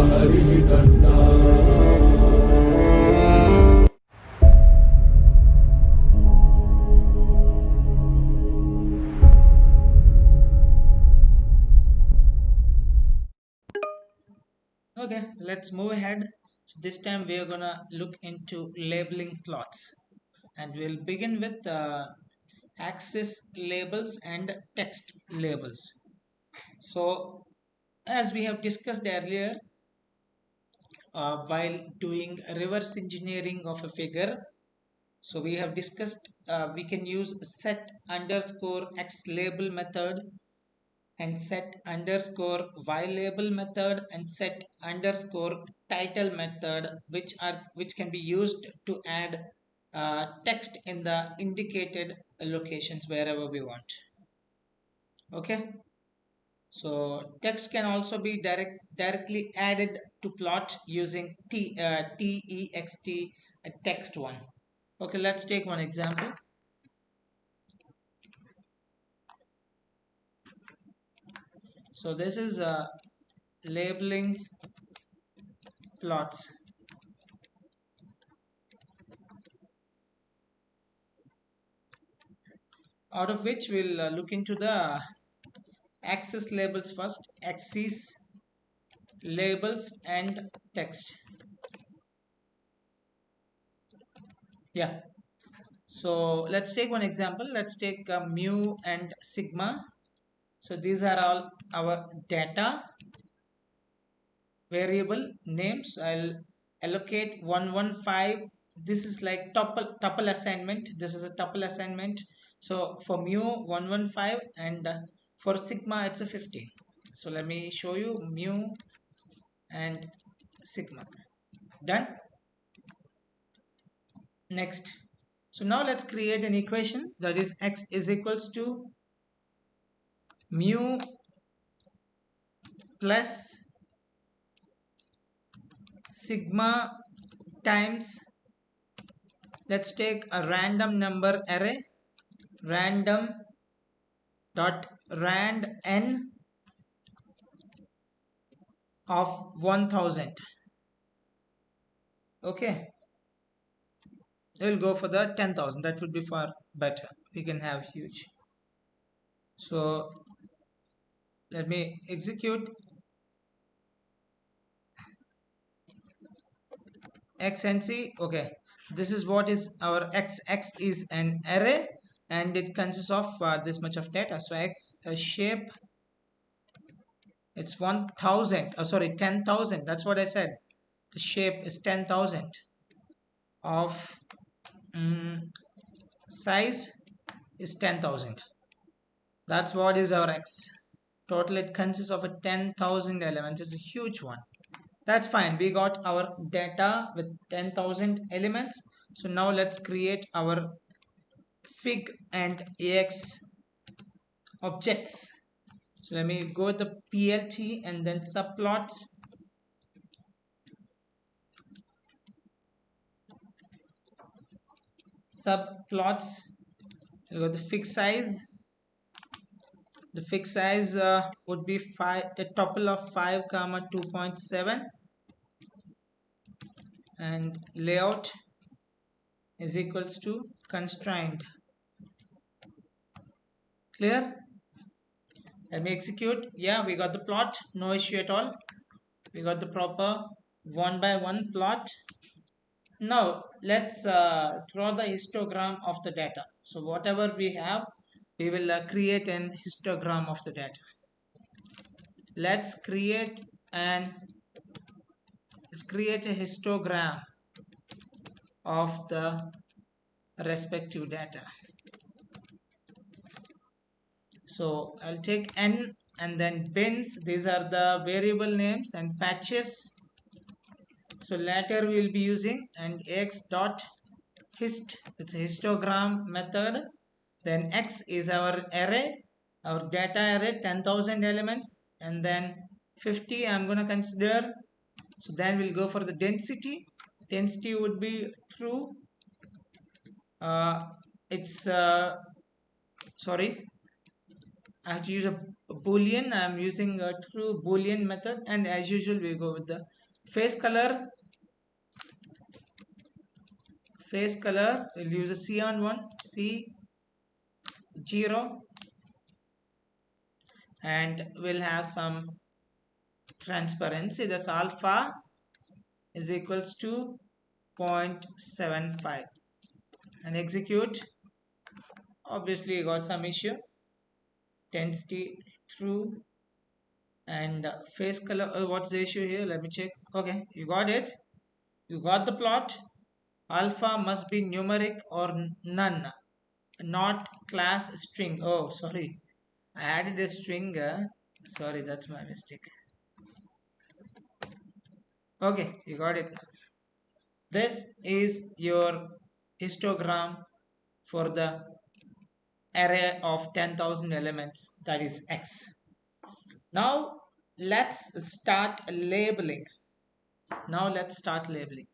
हरिः कर्ता। Okay, let's move ahead. So this time we are gonna look into labeling plots, and we'll begin with axis labels and text labels. So as we have discussed earlier, while doing reverse engineering of a figure, so we have discussed we can use set underscore x label method and set underscore y label method and set underscore title method, which can be used to add text in the indicated locations wherever we want. Okay, so text can also be directly added to plot using text text one. Okay, let's take one example. So this is labeling plots, out of which we'll look into the axis labels first. Axis labels and text. Yeah, so let's take one example. Let's take mu and sigma. So these are all our data variable names. I'll allocate 115. This is like tuple assignment. This is a tuple assignment. So for mu 115, and for sigma it's a 50. So let me show you mu and sigma. Done. Next, so now let's create an equation, that is x is equals to mu plus sigma times, let's take a random number array, random dot rand n of 1000. Okay, we'll go for the 10,000. That would be far better. We can have huge. So let me execute x and c. Okay, this is what is our x is an array, and it consists of this much of data. So x shape, it's 1000, sorry, 10,000. That's what I said. The shape is 10,000 of size is 10,000. That's what is our x. Total it consists of a 10,000 elements. It's a huge one. That's fine. We got our data with 10,000 elements. So now let's create our fig and ax objects. So let me go with the plt and then subplots. We'll go the fixed size. The fixed size would be 5, the tuple of 5 comma 2.7, and layout is equals to constrained. Clear? Let me execute. Yeah, we got the plot, no issue at all. We got the proper one by one plot. Now let's draw the histogram of the data. So whatever we have, we will create an histogram of the data. Let's create a histogram of the respective data. So I'll take n and then bins. These are the variable names, and patches. So later we'll be using and x dot hist. It's a histogram method. Then x is our array, our data array, 10,000 elements, and then 50 I'm gonna consider. So then we'll go for the density. Density would be true. It's sorry, I have to use a boolean. I'm using a true boolean method, and as usual we go with the face color. Face color, we'll use a cyan one, C0, and we'll have some transparency. That's alpha is equals to 0.75, and execute. Obviously you got some issue. Density true, and face color, what's the issue here? Let me check. Okay, you got it. You got the plot. Alpha must be numeric or none, not class string. Oh, sorry, I added a string. Sorry, that's my mistake. Okay, you got it. This is your histogram for the array of 10,000 elements, that is X. Now let's start labeling. Now let's start labeling.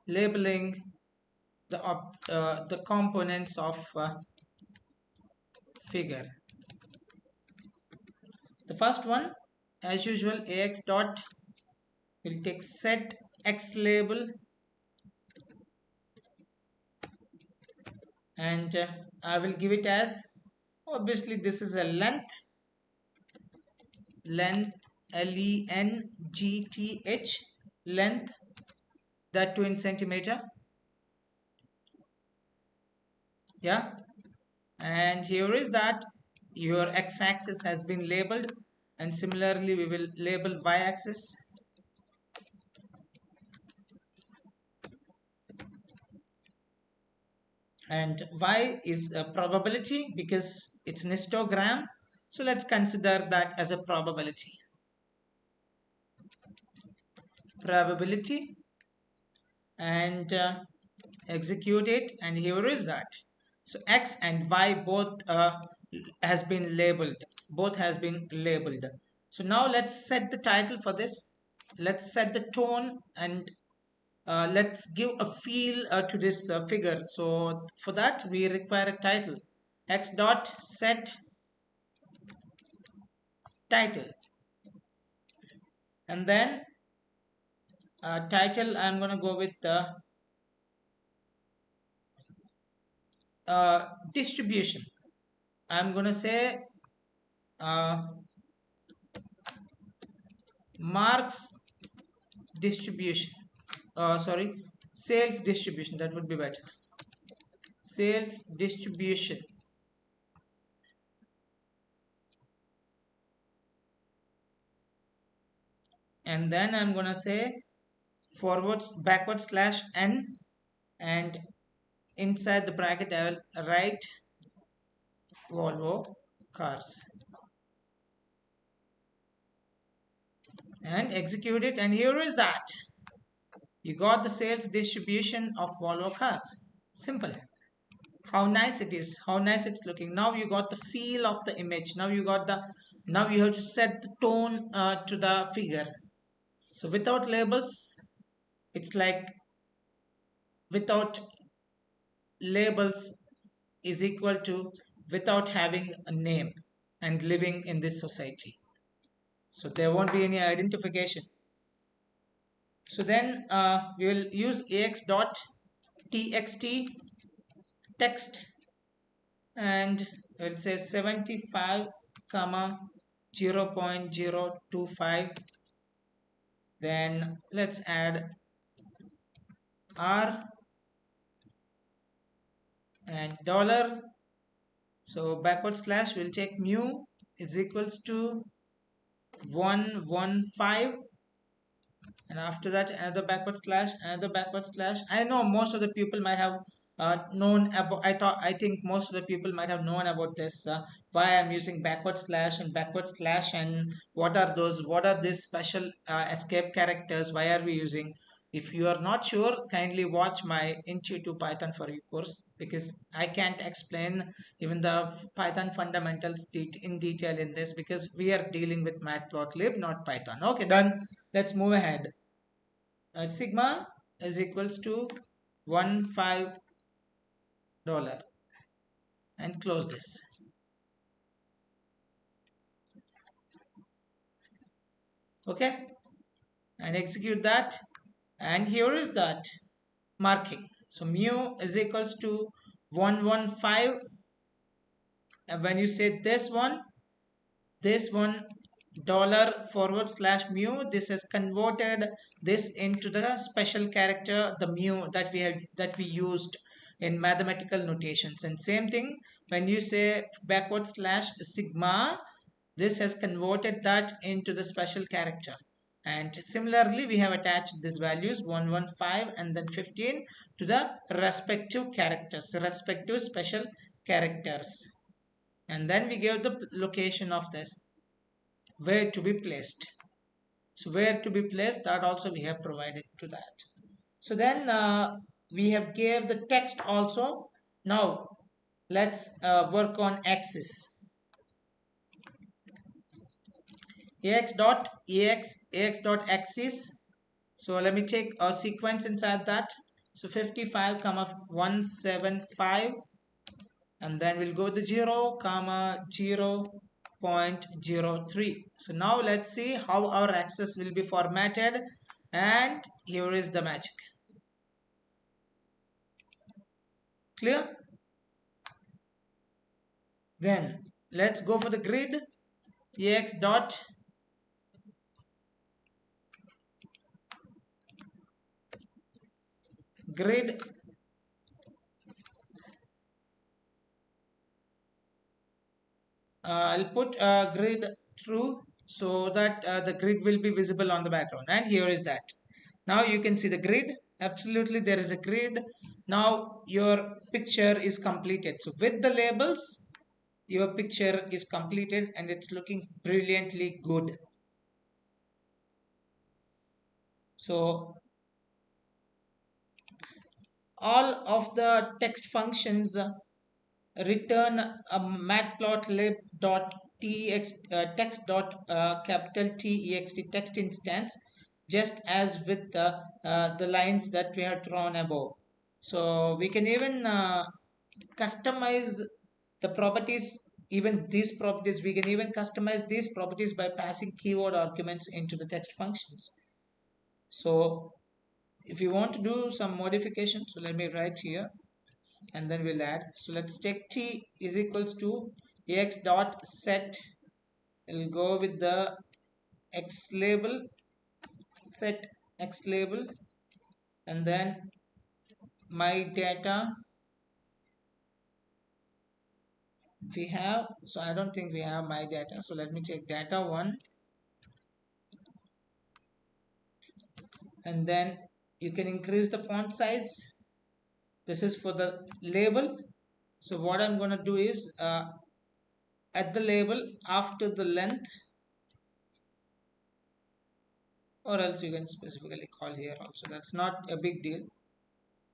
Labeling the components of figure. The first one, as usual, ax dot will take set x label, and I will give it as, obviously this is a length, length, length, that too in centimeter. Yeah, and here is that your x-axis has been labeled, and similarly we will label y-axis. And y is a probability because it's an histogram, so let's consider that as a probability. And execute it, and here is that. So x and y both has been labeled. So now let's set the title for this. Let's set the tone, and let's give a feel to this figure. So for that we require a title. X dot set title, and then title I'm gonna go with the distribution. I'm gonna say uh, marks distribution. Sorry, sales distribution. That would be better. Sales distribution. And then I'm gonna say backward slash n, and inside the bracket I will write Volvo cars, and execute it, and here is that. You got the sales distribution of Volvo cars. Simple. How nice it is, how nice it's looking. Now you got the feel of the image. Now you have to set the tone to the figure. So without labels, it's like without labels is equal to without having a name and living in this society. So there won't be any identification. So then we will use ax dot txt text, and we'll say 75 comma 0.025. Then let's add r and dollar. So backward slash will take mu is equals to 115, and after that another backward slash, I know most of the people might have known about, I think most of the people might have known about this, why I'm using backward slash and what are these special escape characters, why are we using. If you are not sure, kindly watch my Intuitive Python for You course, because I can't explain even the Python fundamentals in detail in this, because we are dealing with matplotlib, not Python. Okay, done. Let's move ahead. sigma is equals to 15 and close this. Okay, and execute that, and here is that marking. So mu is equals to 115, and when you say this one dollar forward slash mu, this has converted this into the special character, the mu that we used in mathematical notations. And same thing when you say backward slash sigma, this has converted that into the special character. And similarly we have attached these values 115 and then 15 to the respective characters, respective special characters. And then we give the location of this, where to be placed. So where to be placed, that also we have provided to that. So then we have gave the text also. Now let's work on axis. Ax dot axis. So let me take a sequence inside that. So 55 comma 175, and then we'll go to 0 comma 0.03. So now let's see how our axis will be formatted, and here is the magic. Clear? Then let's go for the grid. Ax dot grid I'll put grid true so that the grid will be visible on the background, and here is that. Now you can see the grid. Absolutely, there is a grid. Now your picture is completed. So with the labels, your picture is completed and it's looking brilliantly good. So all of the text functions return a text dot capital text text instance, just as with the lines that we have drawn above. So we can even customize the properties, even these properties we can even customize these properties by passing keyword arguments into the text functions. So if you want to do some modification, so let me write here and then we'll add. So let's take t is equals to ax dot set. We'll go with the x label, set x label, and then my data we have. So I don't think we have my data, so let me take data 1, and then you can increase the font size. This is for the label. So what I'm going to do is at the label, after the length, or else you can specifically call here also, that's not a big deal.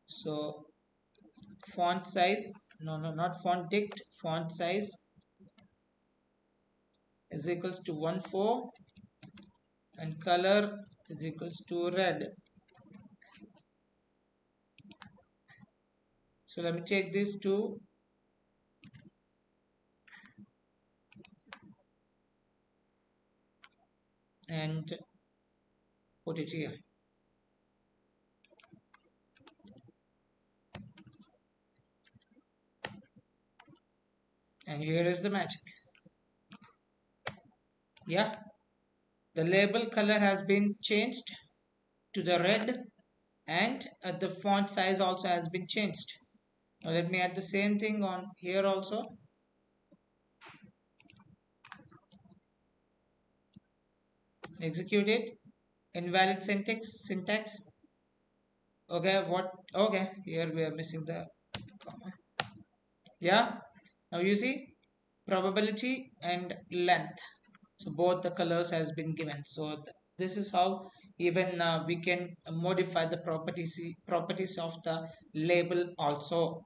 So font size, no, not font dict, font size is equals to 14, and color is equals to red. So let me take this to and put it here. And here is the magic. Yeah, the label color has been changed to the red, and the font size also has been changed. Now let me add the same thing on here also. Execute it. Invalid syntax. Okay, what? Okay, here we are missing the comma. Yeah, now you see probability and length. So both the colors has been given. So this is how even we can modify the properties of the label also.